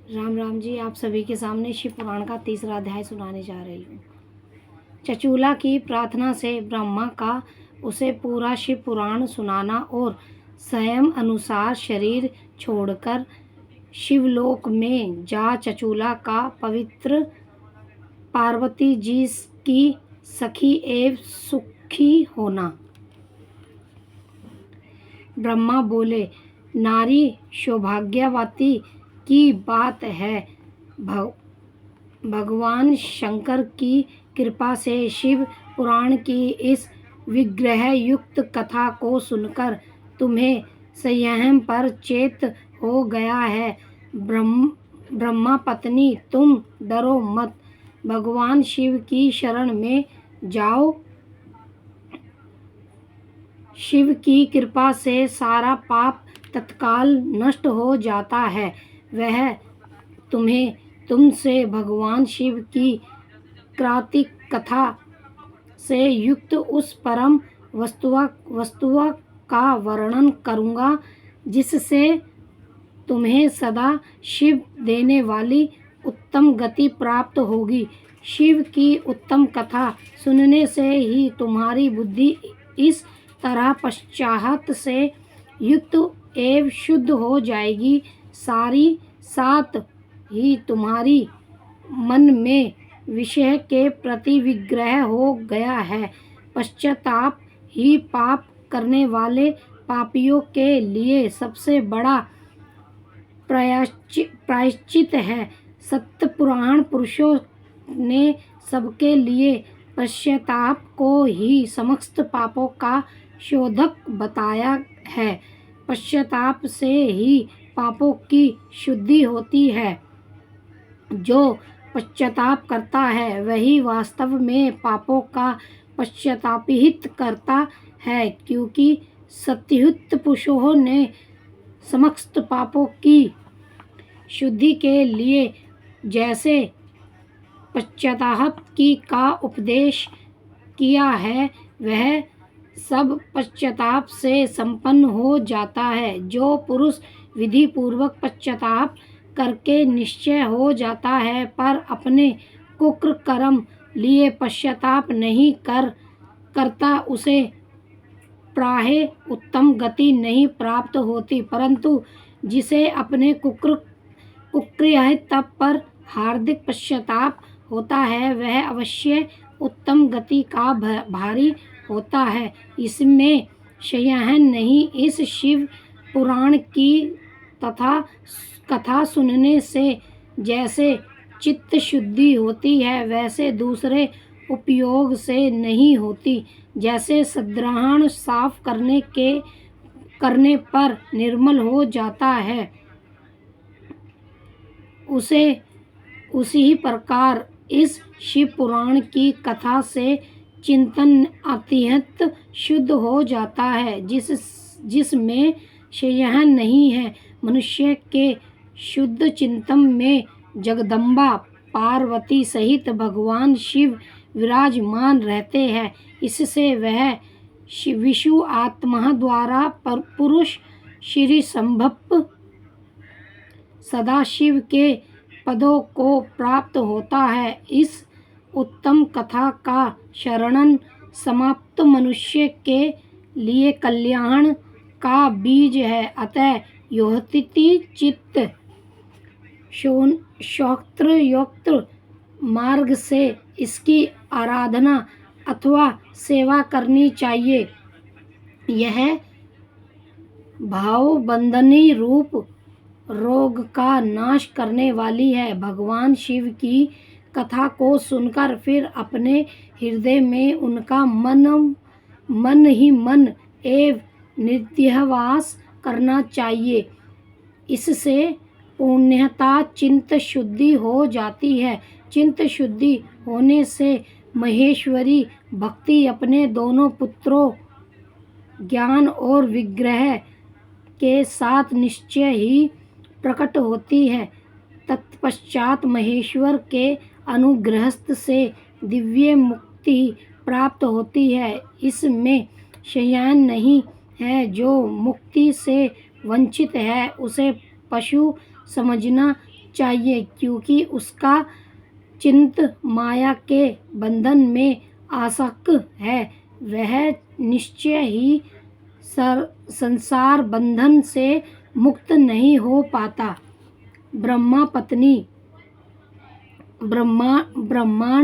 राम राम जी। आप सभी के सामने शिव पुराण का 3रा अध्याय सुनाने जा रही हूँ। चचूला की प्रार्थना से ब्रह्मा का उसे पूरा शिव पुराण सुनाना और स्वयं अनुसार शरीर छोड़कर शिवलोक में जा चचूला का पवित्र पार्वती जी की सखी एवं सुखी होना। ब्रह्मा बोले, नारी सौभाग्यवती की बात है। भगवान शंकर की कृपा से शिव पुराण की इस विग्रह युक्त कथा को सुनकर तुम्हें संयम पर चेत हो गया है। ब्रह्मा पत्नी, तुम डरो मत, भगवान शिव की शरण में जाओ। शिव की कृपा से सारा पाप तत्काल नष्ट हो जाता है। वह तुम्हें तुमसे भगवान शिव की क्रांतिक कथा से युक्त उस परम वस्तुआ का वर्णन करूँगा जिससे तुम्हें सदा शिव देने वाली उत्तम गति प्राप्त होगी। शिव की उत्तम कथा सुनने से ही तुम्हारी बुद्धि इस तरह पश्चात से युक्त एवं शुद्ध हो जाएगी। सारी साथ ही तुम्हारी मन में विषय के प्रति विग्रह हो गया है। पश्चाताप ही पाप करने वाले पापियों के लिए सबसे बड़ा प्रायश्चित है। सत्य पुराण पुरुषों ने सबके लिए पश्चाताप को ही समस्त पापों का शोधक बताया है। पश्चाताप से ही पापों की शुद्धि होती है। जो पश्चाताप करता है वही वास्तव में पापों का पश्चातापित करता है, क्योंकि सत्युत पुरुषों ने समस्त पापों की शुद्धि के लिए जैसे पश्चाताप की का उपदेश किया है, वह सब पश्चाताप से संपन्न हो जाता है। जो पुरुष विधि पूर्वक पश्चाताप करके निश्चय हो जाता है पर अपने कुकृ कर्म लिए पश्चाताप नहीं करता, उसे प्रायः उत्तम गति नहीं प्राप्त होती, परंतु जिसे अपने कुकृत्य तप पर हार्दिक पश्चाताप होता है वह अवश्य उत्तम गति का भारी होता है। इसमें संदेह नहीं। इस शिव पुराण की तथा कथा सुनने से जैसे चित्त शुद्धि होती है वैसे दूसरे उपयोग से नहीं होती। जैसे सद्ग्रहण साफ करने पर निर्मल हो जाता है, उसी प्रकार इस शिव पुराण की कथा से चिंतन अत्यंत शुद्ध हो जाता है, जिसमें संदेह नहीं है। मनुष्य के शुद्ध चिंतन में जगदम्बा पार्वती सहित भगवान शिव विराजमान रहते हैं। इससे वह विष्णु आत्मा द्वारा पुरुष श्री संभव सदाशिव के पदों को प्राप्त होता है। इस उत्तम कथा का श्रवण समाप्त मनुष्य के लिए कल्याण का बीज है। अतः यथोचित चित्त शास्त्रयोक्त मार्ग से इसकी आराधना अथवा सेवा करनी चाहिए। यह भावबंधनी रूप रोग का नाश करने वाली है। भगवान शिव की कथा को सुनकर फिर अपने हृदय में उनका मन ही मन एवं नित्यवास करना चाहिए। इससे पूर्णतः चित्त शुद्धि हो जाती है। चित्त शुद्धि होने से महेश्वरी भक्ति अपने दोनों पुत्रों ज्ञान और विग्रह के साथ निश्चय ही प्रकट होती है। तत्पश्चात महेश्वर के अनुग्रह से दिव्य मुक्ति प्राप्त होती है। इसमें संदेह नहीं है। जो मुक्ति से वंचित है उसे पशु समझना चाहिए, क्योंकि उसका चित्त माया के बंधन में आसक्त है। वह निश्चय ही संसार बंधन से मुक्त नहीं हो पाता। ब्रह्मांड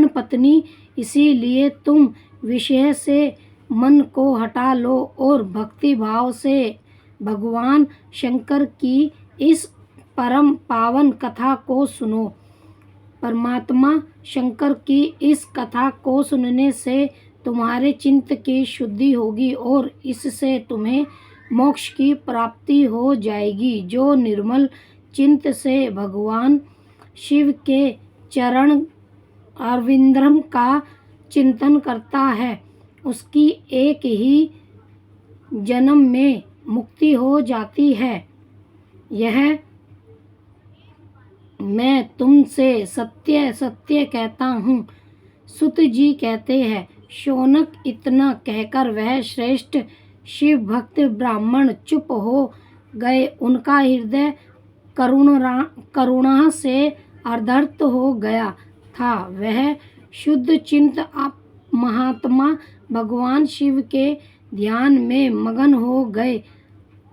पत्नी, इसीलिए तुम विषय से मन को हटा लो और भक्ति भाव से भगवान शंकर की इस परम पावन कथा को सुनो। परमात्मा शंकर की इस कथा को सुनने से तुम्हारे चित्त की शुद्धि होगी और इससे तुम्हें मोक्ष की प्राप्ति हो जाएगी। जो निर्मल चित्त से भगवान शिव के चरण अरविंदम का चिंतन करता है, उसकी एक ही जन्म में मुक्ति हो जाती है। यह मैं तुमसे सत्य सत्य कहता हूँ। सुत जी कहते हैं, शौनक इतना कहकर वह श्रेष्ठ शिव भक्त ब्राह्मण चुप हो गए। उनका हृदय करुणा से आर्द्र हो गया था। वह शुद्ध चित्त महात्मा भगवान शिव के ध्यान में मगन हो गए।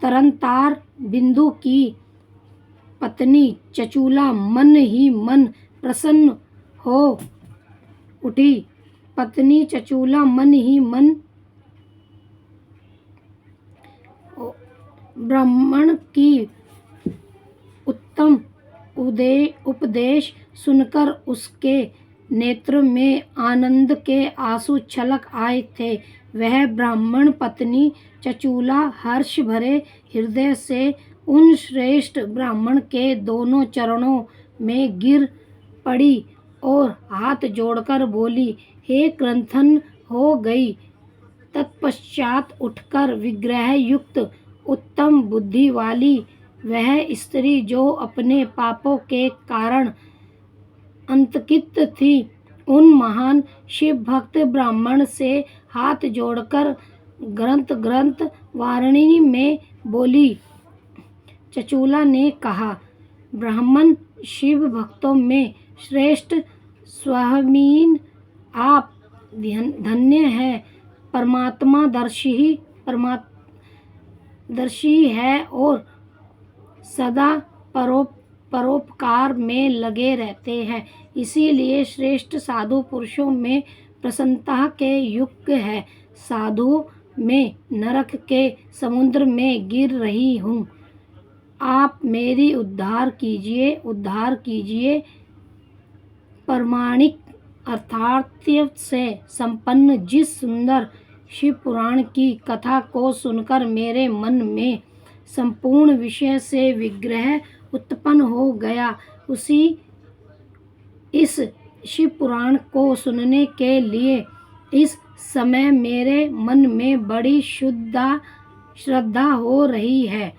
तरनतार बिंदु की पत्नी चचूला मन ही मन प्रसन्न हो उठी। पत्नी चचूला मन ही मन ब्राह्मण की उत्तम उपदेश सुनकर उसके नेत्र में आनंद के आंसू छलक आए थे। वह ब्राह्मण पत्नी चचूला हर्ष भरे हृदय से उन श्रेष्ठ ब्राह्मण के दोनों चरणों में गिर पड़ी और हाथ जोड़कर बोली, हे क्रंथन हो गई। तत्पश्चात उठकर विग्रह युक्त उत्तम बुद्धि वाली वह स्त्री, जो अपने पापों के कारण अंतकित थी, उन महान शिव भक्त ब्राह्मण से हाथ जोड़कर ग्रंथ वारिणी में बोली। चचूला ने कहा, ब्राह्मण शिव भक्तों में श्रेष्ठ स्वामीन, आप धन्य हैं। परमात्मा दर्शी है और सदा परोपकार में लगे रहते हैं, इसीलिए श्रेष्ठ साधु पुरुषों में प्रसन्नता के युक्त है। साधु में नरक के समुद्र में गिर रही हूँ, आप मेरी उद्धार कीजिए। प्रमाणिक अर्थार्थ से संपन्न जिस सुंदर शिव पुराण की कथा को सुनकर मेरे मन में संपूर्ण विषय से विग्रह उत्पन्न हो गया, इस शिव पुराण को सुनने के लिए इस समय मेरे मन में बड़ी श्रद्धा हो रही है।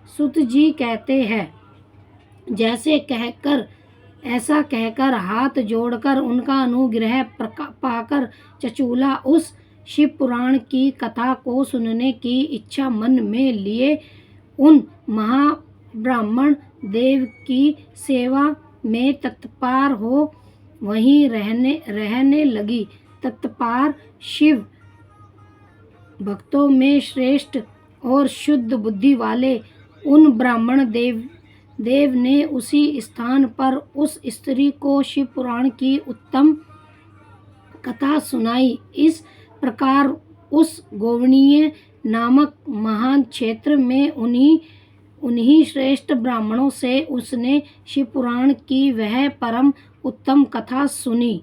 सुत जी कहते हैं, ऐसा कहकर हाथ जोड़कर उनका अनुग्रह पाकर चचूला उस शिव पुराण की कथा को सुनने की इच्छा मन में लिए उन महाब्राह्मण देव की सेवा में तत्पर हो वहीं रहने लगी। तत्पर शिव भक्तों में श्रेष्ठ और शुद्ध बुद्धि वाले उन ब्राह्मण देव ने उसी स्थान पर उस स्त्री को शिव पुराण की उत्तम कथा सुनाई। इस प्रकार उस गोवणीय नामक महान क्षेत्र में उन्हीं श्रेष्ठ ब्राह्मणों से उसने शिव पुराण की वह परम उत्तम कथा सुनी।